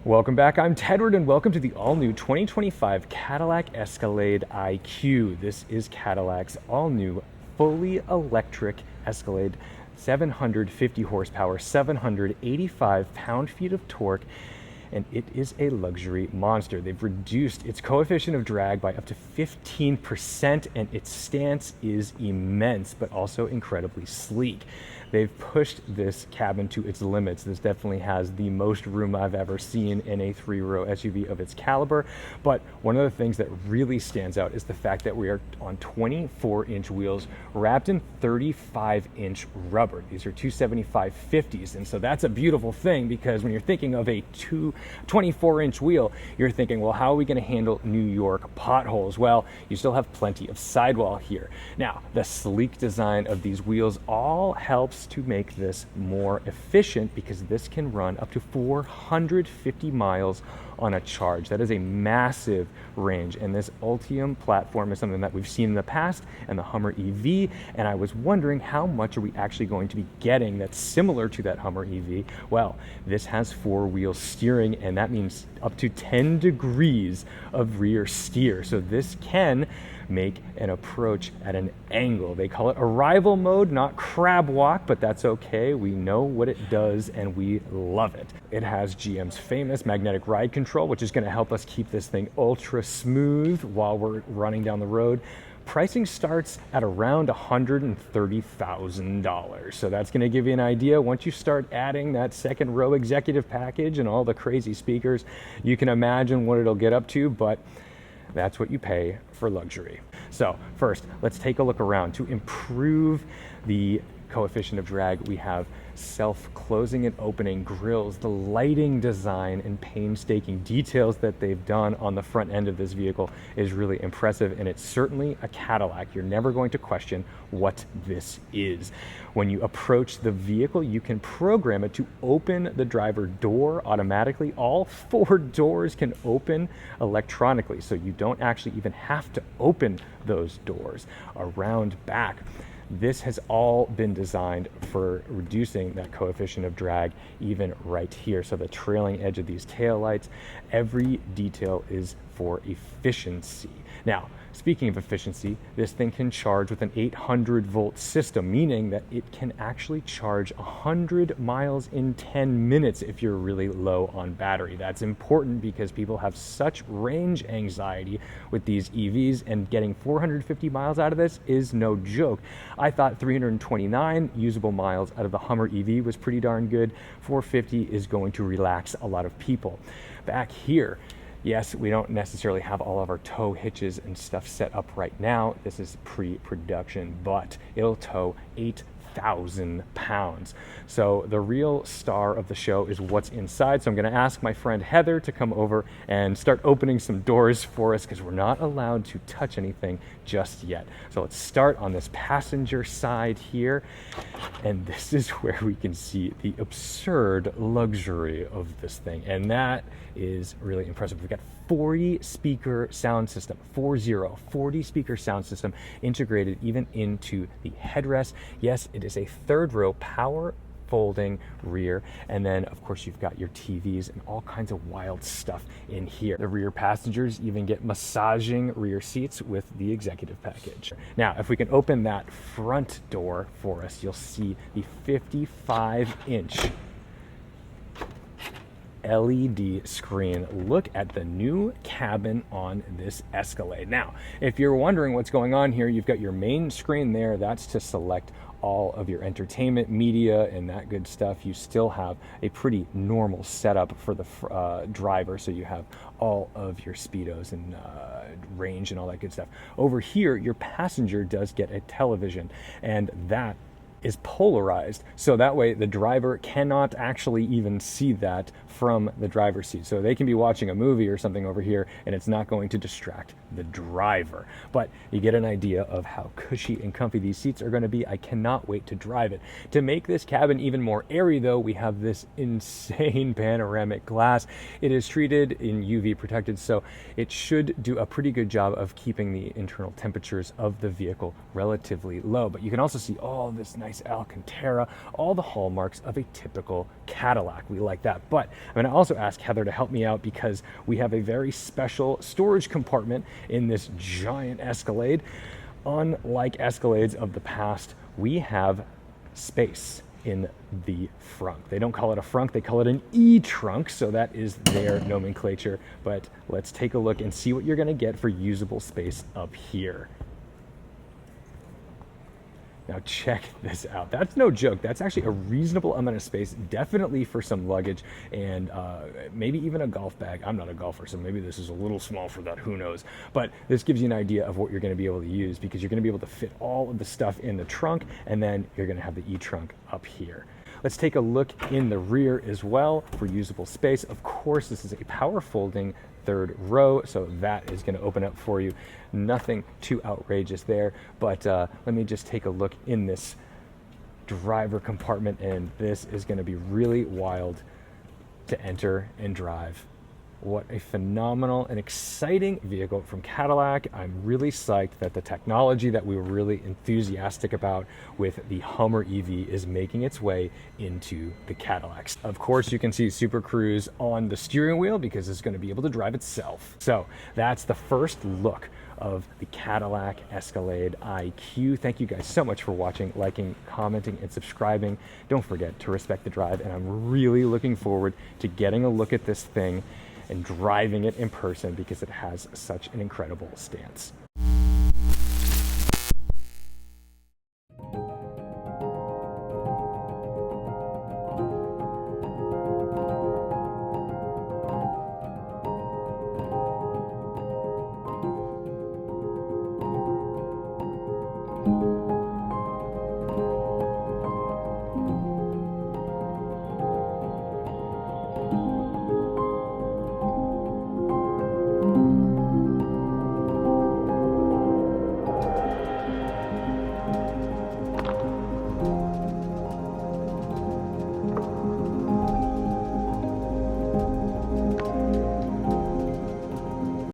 Welcome back, I'm Tedward, and welcome to the all-new 2025 Cadillac Escalade IQ. This is Cadillac's all-new, fully electric Escalade, 750 horsepower, 785 pound-feet of torque, and it is a luxury monster. They've reduced its coefficient of drag by up to 15%, and its stance is immense, but also incredibly sleek. They've pushed this cabin to its limits. This definitely has the most room I've ever seen in a three-row SUV of its caliber. But one of the things that really stands out is the fact that we are on 24-inch wheels wrapped in 35-inch rubber. These are 275/50s, and so that's a beautiful thing, because when you're thinking of a 24-inch wheel, you're thinking, well, how are we going to handle New York potholes? Well, you still have plenty of sidewall here. Now, the sleek design of these wheels all helps to make this more efficient, because this can run up to 450 miles on a charge. That is a massive range, and this Ultium platform is something that we've seen in the past, and the Hummer EV, and I was wondering, how much are we actually going to be getting that's similar to that Hummer EV? Well, this has four-wheel steering, and that means up to 10 degrees of rear steer. So this can make an approach at an angle. They call it arrival mode, not crab walk, but that's okay. We know what it does, and we love it. It has GM's famous magnetic ride control, which is going to help us keep this thing ultra smooth while we're running down the road. Pricing starts at around $130,000. So that's going to give you an idea. Once you start adding that second row executive package and all the crazy speakers, you can imagine what it'll get up to, but that's what you pay for luxury. So first, let's take a look around. To improve the coefficient of drag, we have self-closing and opening grills, the lighting design and painstaking details that they've done on the front end of this vehicle is really impressive, and it's certainly a Cadillac. You're never going to question what this is. When you approach the vehicle, you can program it to open the driver door automatically. All four doors can open electronically, so you don't actually even have to open those doors. Around back, this has all been designed for reducing that coefficient of drag, even right here. So the trailing edge of these taillights, every detail is for efficiency. Now, speaking of efficiency, this thing can charge with an 800-volt system, meaning that it can actually charge 100 miles in 10 minutes if you're really low on battery. That's important because people have such range anxiety with these EVs, and getting 450 miles out of this is no joke. I thought 329 usable miles out of the Hummer EV was pretty darn good. 450 is going to relax a lot of people. Back here, yes, we don't necessarily have all of our tow hitches and stuff set up right now. This is pre-production, but it'll tow 8,000 pounds. So the real star of the show is what's inside. So I'm going to ask my friend Heather to come over and start opening some doors for us, because we're not allowed to touch anything just yet. So let's start on this passenger side here. And this is where we can see the absurd luxury of this thing. And that is really impressive. We've got 40 speaker sound system, 40 speaker sound system integrated even into the headrest. Yes, it is a third row power folding rear, and then of course you've got your TVs and all kinds of wild stuff in here. The rear passengers even get massaging rear seats with the executive package. Now, if we can open that front door for us, you'll see the 55-inch LED screen. Look at the new cabin on this Escalade. Now, if you're wondering what's going on here, you've got your main screen there. That's to select all of your entertainment media and that good stuff. You still have a pretty normal setup for the driver, so you have all of your speedos and range and all that good stuff. Over here, your passenger does get a television, and that is polarized, so that way the driver cannot actually even see that from the driver's seat. So they can be watching a movie or something over here, and it's not going to distract the driver. But you get an idea of how cushy and comfy these seats are going to be. I cannot wait to drive it. To make this cabin even more airy, though, we have this insane panoramic glass. It is treated in UV protected, so it should do a pretty good job of keeping the internal temperatures of the vehicle relatively low. But you can also see all this nice nice Alcantara, all the hallmarks of a typical Cadillac. We like that. But I'm going to also ask Heather to help me out because we have a very special storage compartment in this giant Escalade. Unlike Escalades of the past, we have space in the frunk. They don't call it a frunk, they call it an E-trunk, so that is their nomenclature. But let's take a look and see what you're going to get for usable space up here. Now check this out. That's no joke. That's actually a reasonable amount of space, definitely for some luggage and maybe even a golf bag. I'm not a golfer, so maybe this is a little small for that, who knows. But this gives you an idea of what you're going to be able to use, because you're going to be able to fit all of the stuff in the trunk, and then you're going to have the E-trunk up here. Let's take a look in the rear as well for usable space. Of course, this is a power folding third row, so that is going to open up for you. Nothing too outrageous there, but let me just take a look in this driver compartment, and this is going to be really wild to enter and drive. What a phenomenal and exciting vehicle from Cadillac. I'm really psyched that the technology that we were really enthusiastic about with the Hummer EV is making its way into the Cadillacs. Of course, you can see Super Cruise on the steering wheel because it's going to be able to drive itself. So that's the first look of the Cadillac Escalade IQ. Thank you guys so much for watching, liking, commenting, and subscribing. Don't forget to respect the drive, and I'm really looking forward to getting a look at this thing and driving it in person because it has such an incredible stance.